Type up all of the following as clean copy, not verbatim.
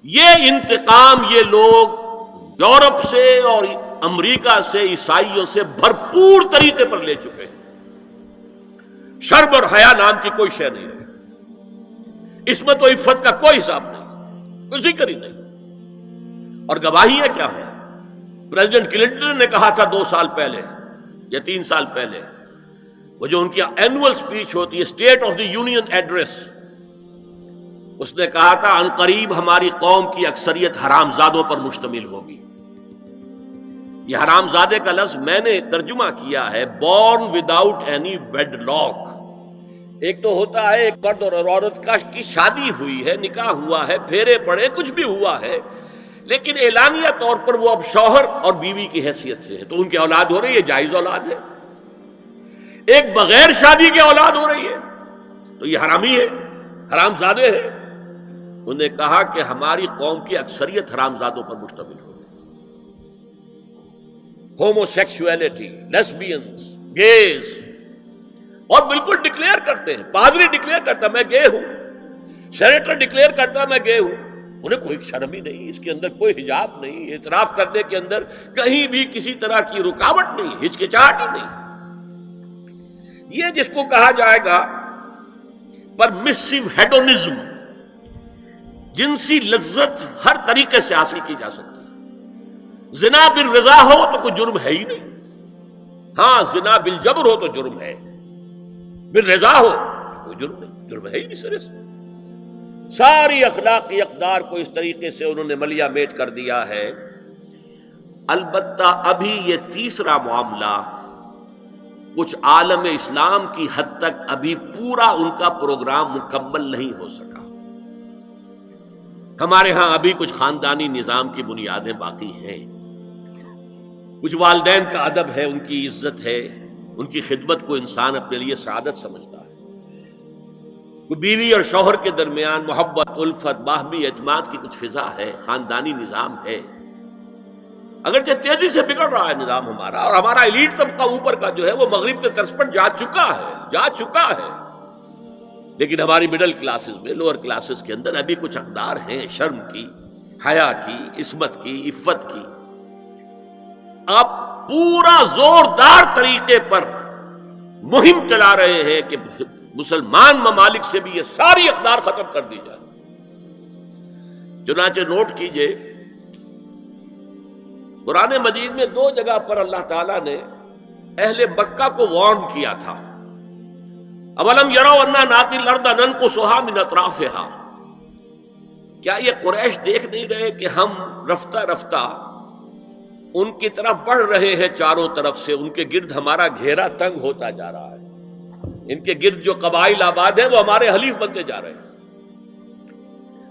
یہ انتقام یہ لوگ یورپ سے اور امریکہ سے عیسائیوں سے بھرپور طریقے پر لے چکے ہیں۔ شرم اور حیا نام کی کوئی شے نہیں رہی، عصمت و عفت کا کوئی حساب نہیں، کوئی ذکر ہی نہیں۔ اور گواہیاں کیا ہیں؟ پریزیڈنٹ کلنٹن نے کہا تھا 2 سال پہلے یا 3 سال پہلے، وہ جو ان کی اینول سپیچ ہوتی ہے، state of the union address, اس نے کہا تھا عنقریب ہماری قوم کی اکثریت حرام زادوں پر مشتمل ہوگی۔ یہ حرام زادے کا لفظ میں نے ترجمہ کیا ہے born without any wedlock. ایک تو ہوتا ہے ایک مرد اور عورت کی شادی ہوئی ہے، نکاح ہوا ہے، پھیرے پڑے، کچھ بھی ہوا ہے، لیکن اعلانیہ طور پر وہ اب شوہر اور بیوی کی حیثیت سے ہے، تو ان کی اولاد ہو رہی ہے، جائز اولاد ہے۔ ایک بغیر شادی کی اولاد ہو رہی ہے تو یہ حرامی ہے، حرام زادے ہے۔ انہوں نے کہا کہ ہماری قوم کی اکثریت حرام زادوں پر مشتمل ہو، ہومو سیکسولیٹی، لیسبینز، گیز، اور بالکل ڈکلیئر کرتے ہیں، پادری ڈکلیئر کرتا میں گے ہوں، سینیٹر ڈکلیئر کرتا میں گے ہوں، انہیں کوئی شرم ہی نہیں، اس کے اندر کوئی حجاب نہیں، اعتراف کرنے کے اندر کہیں بھی کسی طرح کی رکاوٹ نہیں، ہچکچاہٹ ہی نہیں۔ یہ جس کو کہا جائے گا پرمیسو ہیڈونزم، جنسی لذت ہر طریقے سے حاصل کی جا سکتی ہے۔ زنا بالرضا ہو تو کوئی جرم ہے ہی نہیں، ہاں زنا بالجبر ہو تو جرم ہے، بالرضا ہو کوئی جرم نہیں، جرم ہے ہی نہیں سرے سے۔ ساری اخلاقی اقدار کو اس طریقے سے انہوں نے ملیا میٹ کر دیا ہے۔ البتہ ابھی یہ تیسرا معاملہ کچھ عالم اسلام کی حد تک ابھی پورا ان کا پروگرام مکمل نہیں ہو سکا۔ ہمارے ہاں ابھی کچھ خاندانی نظام کی بنیادیں باقی ہیں، کچھ والدین کا ادب ہے، ان کی عزت ہے، ان کی خدمت کو انسان اپنے لیے سعادت سمجھتا ہے، کوئی بیوی اور شوہر کے درمیان محبت، الفت، باہمی اعتماد کی کچھ فضا ہے، خاندانی نظام ہے۔ اگرچہ تیزی سے بگڑ رہا ہے نظام ہمارا، اور ہمارا ایلیٹ طبقہ اوپر کا جو ہے وہ مغرب کے طرز پر جا چکا ہے، لیکن ہماری مڈل کلاسز میں، لوور کلاسز کے اندر ابھی کچھ اقدار ہیں شرم کی، حیا کی، عصمت کی، عفت کی۔ آپ پورا زوردار طریقے پر مہم چلا رہے ہیں کہ مسلمان ممالک سے بھی یہ ساری اقدار ختم کر دی جائے۔ چنانچہ نوٹ کیجئے، قرآن مجید میں 2 جگہ پر اللہ تعالیٰ نے اہل مکہ کو وارن کیا تھا۔ اولم یروا انا ناتی الارض ننقصها من اطرافها، کیا یہ قریش دیکھ نہیں رہے کہ ہم رفتہ رفتہ ان کی طرف بڑھ رہے ہیں، چاروں طرف سے ان کے گرد ہمارا گھیرا تنگ ہوتا جا رہا ہے، ان کے گرد جو قبائل آباد ہیں وہ ہمارے حلیف بنتے جا رہے ہیں۔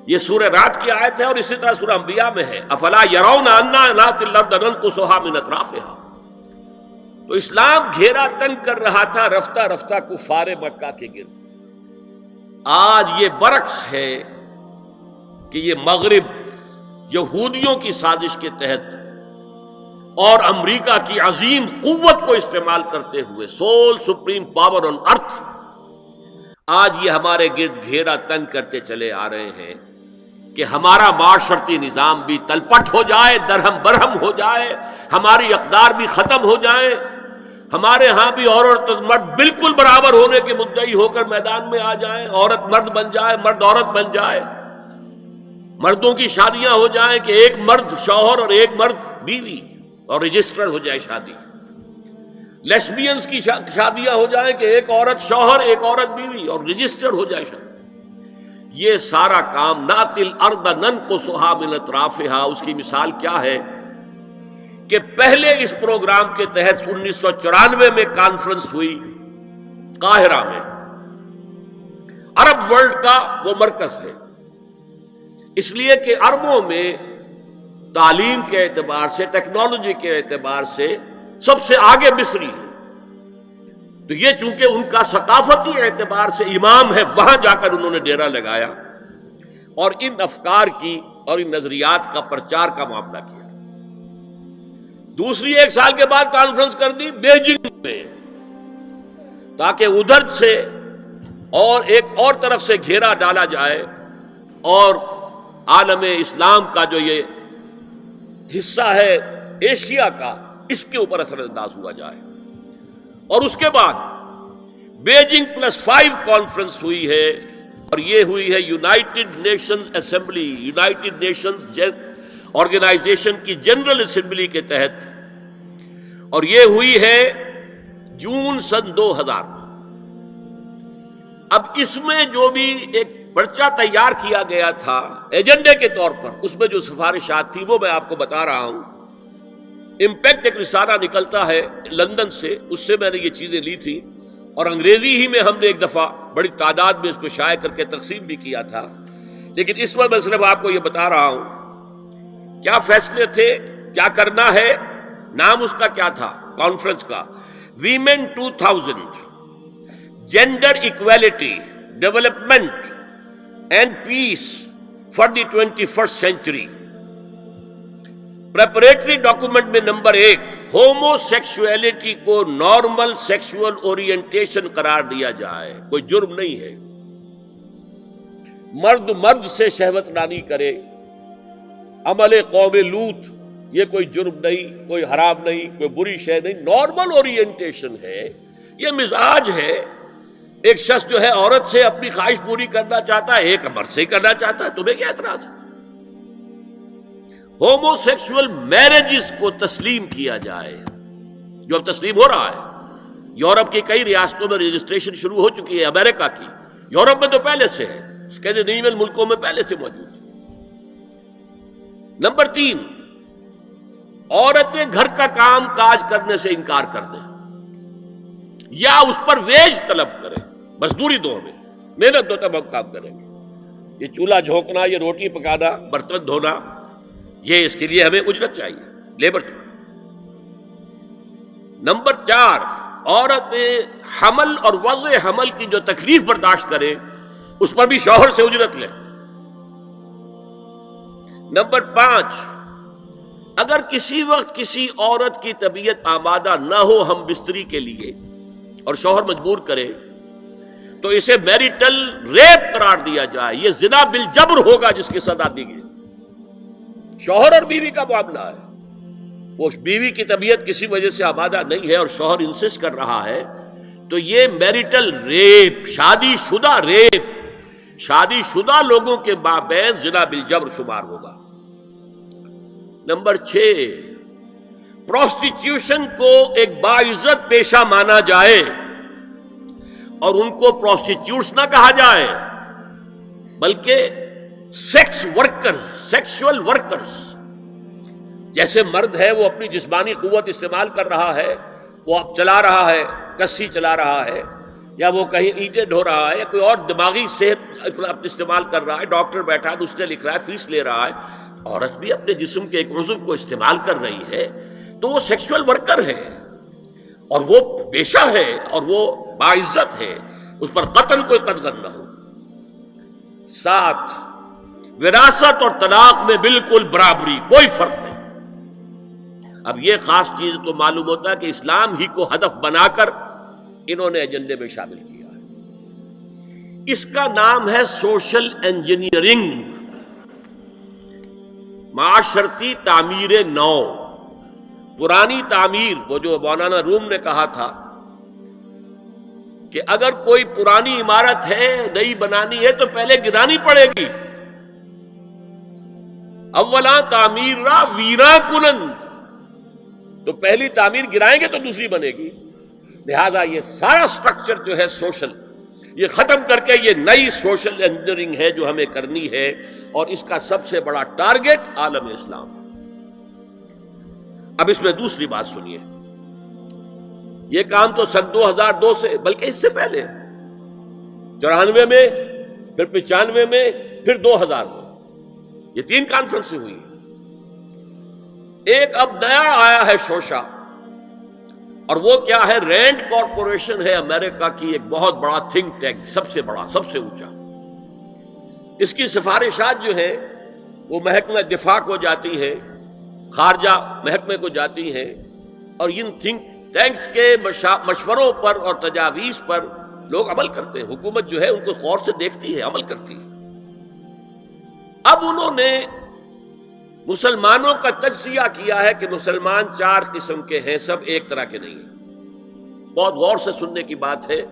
یہ سورہ رات کی آیت ہے، اور اسی طرح سورہ انبیاء میں ہے افلا یرون انا ناتی الارض ننقصها من اطرافها۔ تو اسلام گھیرا تنگ کر رہا تھا رفتہ رفتہ کفار مکہ کے گرد۔ آج یہ برعکس ہے کہ یہ مغرب یہودیوں کی سازش کے تحت اور امریکہ کی عظیم قوت کو استعمال کرتے ہوئے، سول سپریم پاور آن ارتھ، آج یہ ہمارے گرد گھیرا تنگ کرتے چلے آ رہے ہیں کہ ہمارا معاشرتی نظام بھی تلپٹ ہو جائے، درہم برہم ہو جائے، ہماری اقدار بھی ختم ہو جائیں، ہمارے ہاں بھی عورت اور مرد بالکل برابر ہونے کے مدعی ہو کر میدان میں آ جائیں، عورت مرد بن جائے، مرد عورت بن جائے، مردوں کی شادیاں ہو جائیں کہ ایک مرد شوہر اور ایک مرد بیوی، اور رجسٹر ہو جائے شادی، لیسبینز کی شادیاں ہو جائیں کہ ایک عورت شوہر ایک عورت بیوی، اور رجسٹر ہو جائے شادی۔ یہ سارا کام ناتی الارض ننقصها من اطرافها، اس کی مثال کیا ہے کہ پہلے اس پروگرام کے تحت 1994 میں کانفرنس ہوئی قاہرہ میں، عرب ورلڈ کا وہ مرکز ہے، اس لیے کہ عربوں میں تعلیم کے اعتبار سے، ٹیکنالوجی کے اعتبار سے سب سے آگے مصری ہے، تو یہ چونکہ ان کا ثقافتی اعتبار سے امام ہے، وہاں جا کر انہوں نے ڈیرا لگایا اور ان افکار کی اور ان نظریات کا پرچار کا معاملہ کیا۔ دوسری 1 سال کے بعد کانفرنس کر دی بیجنگ میں، تاکہ ادھر سے اور ایک اور طرف سے گھیرا ڈالا جائے اور عالم اسلام کا جو یہ حصہ ہے ایشیا کا، اس کے اوپر اثر انداز ہوا جائے. اور اس کے بعد بیجنگ+5 کانفرنس ہوئی ہے، اور یہ ہوئی ہے United Nations Assembly, United Nations Organisation کی جنرل اسمبلی کے تحت، اور یہ ہوئی ہے جون سن 2000 میں. اب اس میں جو بھی ایک پرچہ تیار کیا گیا تھا ایجنڈے کے طور پر، اس میں جو سفارشات تھی وہ میں آپ کو بتا رہا ہوں. امپیکٹ ایک رسالہ نکلتا ہے لندن سے، اس سے میں نے یہ چیزیں لی تھی، اور انگریزی ہی میں ہم نے ایک دفعہ بڑی تعداد میں اس کو شائع کر کے تقسیم بھی کیا تھا. لیکن اس وقت میں صرف آپ کو یہ بتا رہا ہوں کیا فیصلے تھے، کیا کرنا ہے. نام اس کا کیا تھا کانفرنس کا؟ Women 2000 gender equality development and peace for the 21st century. Preparatory document میں نمبر 1 ہومو سیکسولیٹی کو نارمل سیکسول اورینٹیشن قرار دیا جائے. کوئی جرم نہیں ہے، مرد مرد سے شہوت رانی کرے، عمل قوم لوط، یہ کوئی جرم نہیں، کوئی حرام نہیں، کوئی بری شے نہیں، نارمل اورینٹیشن ہے، یہ مزاج ہے. ایک شخص جو ہے عورت سے اپنی خواہش پوری کرنا چاہتا ہے، ایک مرد سے کرنا چاہتا ہے، تمہیں کیا اعتراض ہے؟ ہومو سیکسول میرجز کو تسلیم کیا جائے، جو اب تسلیم ہو رہا ہے. یورپ کی کئی ریاستوں میں رجسٹریشن شروع ہو چکی ہے، امریکہ کی، یورپ میں تو پہلے سے ہے، اسکینڈینیوین ملکوں میں پہلے سے موجود ہے. نمبر 3 عورتیں گھر کا کام کاج کرنے سے انکار کر دیں یا اس پر ویج طلب کریں، مزدوری دو، ہمیں محنت دو تب ہم کام کریں گے. یہ چولہا جھونکنا، یہ روٹی پکانا، برتن دھونا، یہ اس کے لیے ہمیں اجرت چاہیے، لیبر. نمبر 4 عورتیں حمل اور وضع حمل کی جو تکلیف برداشت کریں اس پر بھی شوہر سے اجرت لیں. نمبر 5 اگر کسی وقت کسی عورت کی طبیعت آمادہ نہ ہو ہم بستری کے لیے اور شوہر مجبور کرے تو اسے میریٹل ریپ قرار دیا جائے. یہ زنا بالجبر ہوگا جس کی سزا دی گئی. شوہر اور بیوی کا معاملہ ہے، وہ بیوی کی طبیعت کسی وجہ سے آمادہ نہیں ہے اور شوہر انسسٹ کر رہا ہے تو یہ میریٹل ریپ، شادی شدہ ریپ، شادی شدہ لوگوں کے مابین زنا بالجبر شمار ہوگا. نمبر 6 پروسٹیٹیوشن کو ایک باعزت پیشہ مانا جائے اور ان کو پروسٹیٹیوٹس نہ کہا جائے بلکہ سیکس ورکرز، سیکسول ورکرز. جیسے مرد ہے وہ اپنی جسمانی قوت استعمال کر رہا ہے، وہ اب چلا رہا ہے، کسی چلا رہا ہے، یا وہ کہیں اینٹیں ڈھو رہا ہے، یا کوئی اور دماغی صحت استعمال کر رہا ہے، ڈاکٹر بیٹھا ہے اس نے لکھ رہا ہے، فیس لے رہا ہے. عورت بھی اپنے جسم کے ایک عضو کو استعمال کر رہی ہے تو وہ سیکسول ورکر ہے اور وہ پیشہ ہے اور وہ باعزت ہے، اس پر قتل کوئی قدغن نہ ہو. 7 وراثت اور طلاق میں بالکل برابری، کوئی فرق نہیں. اب یہ خاص چیز تو معلوم ہوتا ہے کہ اسلام ہی کو ہدف بنا کر انہوں نے ایجنڈے میں شامل کیا ہے. اس کا نام ہے سوشل انجینئرنگ، معاشرتی تعمیر نو. پرانی تعمیر، وہ جو مولانا روم نے کہا تھا کہ اگر کوئی پرانی عمارت ہے نئی بنانی ہے تو پہلے گرانی پڑے گی. اولا تعمیر را ویرا کنند، تو پہلی تعمیر گرائیں گے تو دوسری بنے گی. لہذا یہ سارا سٹرکچر جو ہے سوشل، یہ ختم کر کے یہ نئی سوشل انجینئرنگ ہے جو ہمیں کرنی ہے، اور اس کا سب سے بڑا ٹارگٹ عالم اسلام. اب اس میں دوسری بات سنیے، یہ کام تو سن 2002 سے بلکہ اس سے پہلے 94 میں، پھر 95 میں، پھر 2000 میں، یہ 3 کانفرنسیں ہوئی. ایک اب نیا آیا ہے شوشہ، اور وہ کیا ہے؟ رینڈ کارپوریشن ہے امریکہ کی ایک بہت بڑا تھنک ٹینک، سب سے بڑا، سب سے اونچا. اس کی سفارشات جو ہیں وہ محکمہ دفاع کو جاتی ہیں، خارجہ محکمے کو جاتی ہیں، اور ان تھنک ٹینکس کے مشوروں پر اور تجاویز پر لوگ عمل کرتے ہیں. حکومت جو ہے ان کو غور سے دیکھتی ہے، عمل کرتی ہے. اب انہوں نے مسلمانوں کا تجزیہ کیا ہے کہ مسلمان 4 قسم کے ہیں، سب ایک طرح کے نہیں ہیں۔ بہت غور سے سننے کی بات ہے،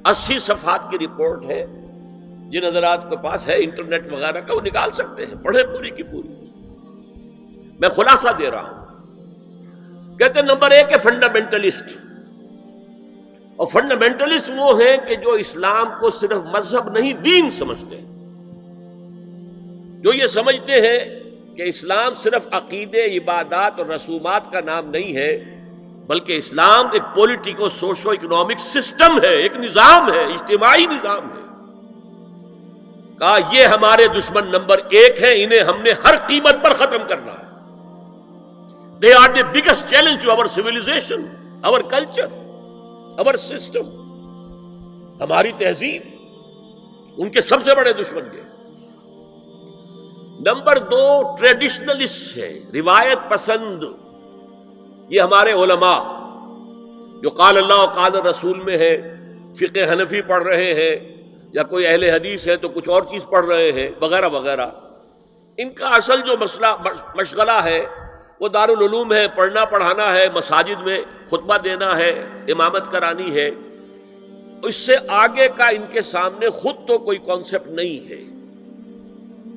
80 صفحات کی رپورٹ ہے، جن حضرات کے پاس ہے انٹرنیٹ وغیرہ کا وہ نکال سکتے ہیں، پڑھیں پوری کی پوری۔ میں خلاصہ دے رہا ہوں۔ کہتے ہیں نمبر 1 ہے فنڈامنٹلسٹ، اور فنڈامنٹلسٹ وہ ہیں کہ جو اسلام کو صرف مذہب نہیں دین سمجھتے ہیں، جو یہ سمجھتے ہیں کہ اسلام صرف عقیدے، عبادات اور رسومات کا نام نہیں ہے، بلکہ اسلام ایک پولیٹیکو سوشو اکنامک سسٹم ہے، ایک نظام ہے، اجتماعی نظام ہے۔ کہا یہ ہمارے دشمن نمبر 1 ہیں، انہیں ہم نے ہر قیمت پر ختم کرنا ہے۔ They are the biggest challenge to our civilization, our culture, our system. ہماری تہذیب ان کے سب سے بڑے دشمن کے۔ نمبر 2 ٹریڈیشنلسٹ ہے، روایت پسند۔ یہ ہمارے علماء جو قال اللہ و قال رسول میں ہے، فقہ حنفی پڑھ رہے ہیں، یا کوئی اہل حدیث ہے تو کچھ اور چیز پڑھ رہے ہیں وغیرہ وغیرہ، ان کا اصل جو مشغلہ ہے وہ دارالعلوم ہے، پڑھنا پڑھانا ہے، مساجد میں خطبہ دینا ہے، امامت کرانی ہے۔ اس سے آگے کا ان کے سامنے خود تو کوئی کانسیپٹ نہیں ہے،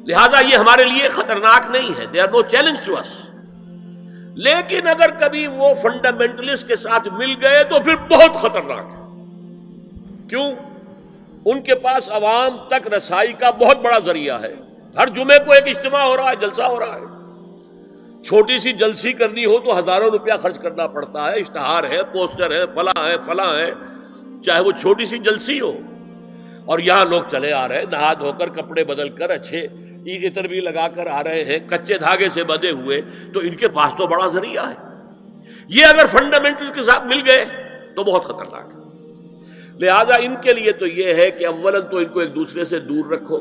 لہذا یہ ہمارے لیے خطرناک نہیں ہے۔ They are no challenge to us. لیکن اگر کبھی وہ فنڈامنٹلسٹ کے ساتھ مل گئے تو پھر بہت خطرناک ہے۔ کیوں؟ ان کے پاس عوام تک رسائی کا بہت بڑا ذریعہ ہے۔ ہر جمعے کو ایک اجتماع ہو رہا ہے، جلسہ ہو رہا ہے۔ چھوٹی سی جلسی کرنی ہو تو ہزاروں روپیہ خرچ کرنا پڑتا ہے، اشتہار ہے، پوسٹر ہے، فلاں ہے، چاہے وہ چھوٹی سی جلسی ہو۔ اور یہاں لوگ چلے آ رہے ہیں نہا دھو کر، کپڑے بدل کر، اچھے عطر بھی لگا کر آ رہے ہیں، کچے دھاگے سے بندھے ہوئے، تو ان کے پاس تو بڑا ذریعہ ہے۔ یہ اگر فنڈامنٹل کے ساتھ مل گئے تو بہت خطرناک ہے۔ لہذا ان کے لیے تو یہ ہے کہ اولاً تو ان کو ایک دوسرے سے دور رکھو،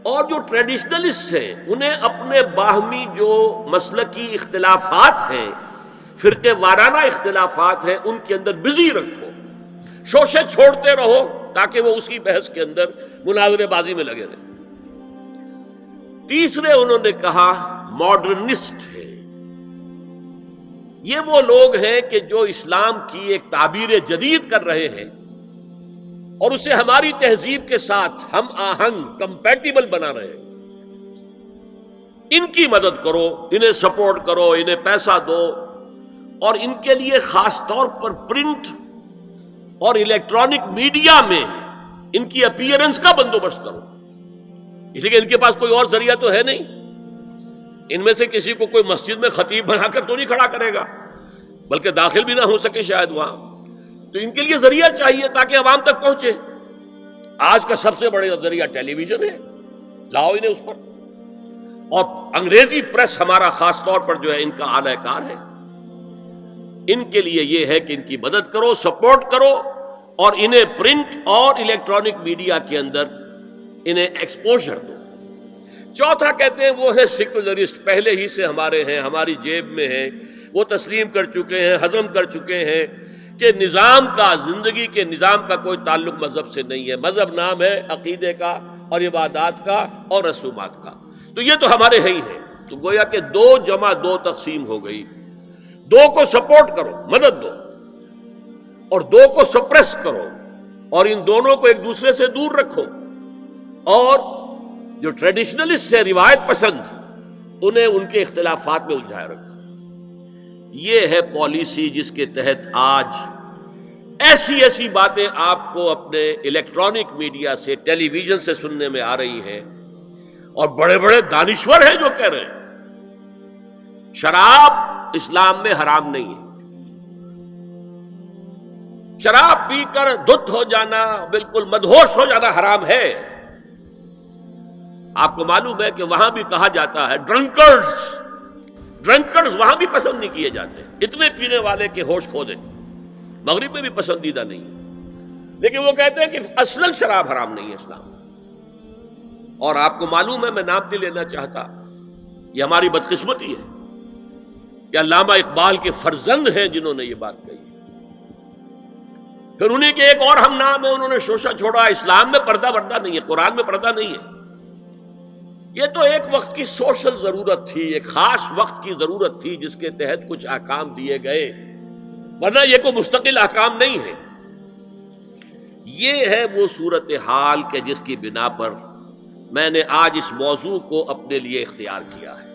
اور جو ٹریڈیشنلسٹ ہیں انہیں اپنے باہمی جو مسلکی اختلافات ہیں، فرقے وارانہ اختلافات ہیں، ان کے اندر بزی رکھو، شوشے چھوڑتے رہو تاکہ وہ اسی بحث کے اندر مناظرے بازی میں لگے رہے۔ تیسرے انہوں نے کہا ماڈرنسٹ ہے۔ یہ وہ لوگ ہیں کہ جو اسلام کی ایک تعبیر جدید کر رہے ہیں اور اسے ہماری تہذیب کے ساتھ ہم آہنگ، کمپیٹیبل بنا رہے ہیں۔ ان کی مدد کرو، انہیں سپورٹ کرو، انہیں پیسہ دو، اور ان کے لیے خاص طور پر پرنٹ اور الیکٹرانک میڈیا میں ان کی اپیئرنس کا بندوبست کرو، اس لیے کہ ان کے پاس کوئی اور ذریعہ تو ہے نہیں۔ ان میں سے کسی کو کوئی مسجد میں خطیب بنا کر تو نہیں کھڑا کرے گا، بلکہ داخل بھی نہ ہو سکے شاید وہاں، تو ان کے لیے ذریعہ چاہیے تاکہ عوام تک پہنچے۔ آج کا سب سے بڑا ذریعہ ٹیلی ویژن ہے، لاؤ انہیں اس پر، اور انگریزی پریس ہمارا خاص طور پر جو ہے ان کا اعلی کار ہے۔ ان کے لیے یہ ہے کہ ان کی مدد کرو، سپورٹ کرو، اور انہیں پرنٹ اور الیکٹرانک میڈیا کے اندر انہیں ایکسپوژر دو۔ چوتھا کہتے ہیں وہ ہے سیکولرسٹ، پہلے ہی سے ہمارے ہیں، ہماری جیب میں ہیں، وہ تسلیم کر چکے ہیں، ہضم کر چکے ہیں کہ نظام کا، زندگی کے نظام کا کوئی تعلق مذہب سے نہیں ہے، مذہب نام ہے عقیدے کا اور عبادات کا اور رسومات کا، تو یہ تو ہمارے ہی ہیں۔ تو گویا کہ 2 جمع 2 تقسیم ہو گئی۔ 2 کو سپورٹ کرو، مدد دو، اور 2 کو سپریس کرو، اور ان دونوں کو ایک دوسرے سے دور رکھو، اور جو ٹریڈیشنلسٹ ہے، روایت پسند، انہیں ان کے اختلافات میں الجھائے رکھو۔ یہ ہے پالیسی جس کے تحت آج ایسی باتیں آپ کو اپنے الیکٹرانک میڈیا سے، ٹیلی ویژن سے سننے میں آ رہی ہیں، اور بڑے بڑے دانشور ہیں جو کہہ رہے ہیں شراب اسلام میں حرام نہیں ہے، شراب پی کر دھت ہو جانا، بالکل مدہوش ہو جانا حرام ہے۔ آپ کو معلوم ہے کہ وہاں بھی کہا جاتا ہے ڈرنکرز وہاں بھی پسند نہیں کیے جاتے، اتنے پینے والے کے ہوش کھو دیں، مغرب میں بھی پسندیدہ نہیں ہے، لیکن وہ کہتے ہیں کہ اصلاً شراب حرام نہیں ہے اسلام۔ اور آپ کو معلوم ہے، میں نام نہیں لینا چاہتا، یہ ہماری بدقسمتی ہے کہ علامہ اقبال کے فرزند ہیں جنہوں نے یہ بات کہی۔ پھر انہیں کے ایک اور ہم نام ہے، انہوں نے شوشہ چھوڑا، اسلام میں پردہ وردہ نہیں ہے، قرآن میں پردہ نہیں ہے، یہ تو ایک وقت کی سوشل ضرورت تھی، ایک خاص وقت کی ضرورت تھی جس کے تحت کچھ احکام دیے گئے، ورنہ یہ کوئی مستقل احکام نہیں ہے۔ یہ ہے وہ صورتحال کہ جس کی بنا پر میں نے آج اس موضوع کو اپنے لیے اختیار کیا ہے۔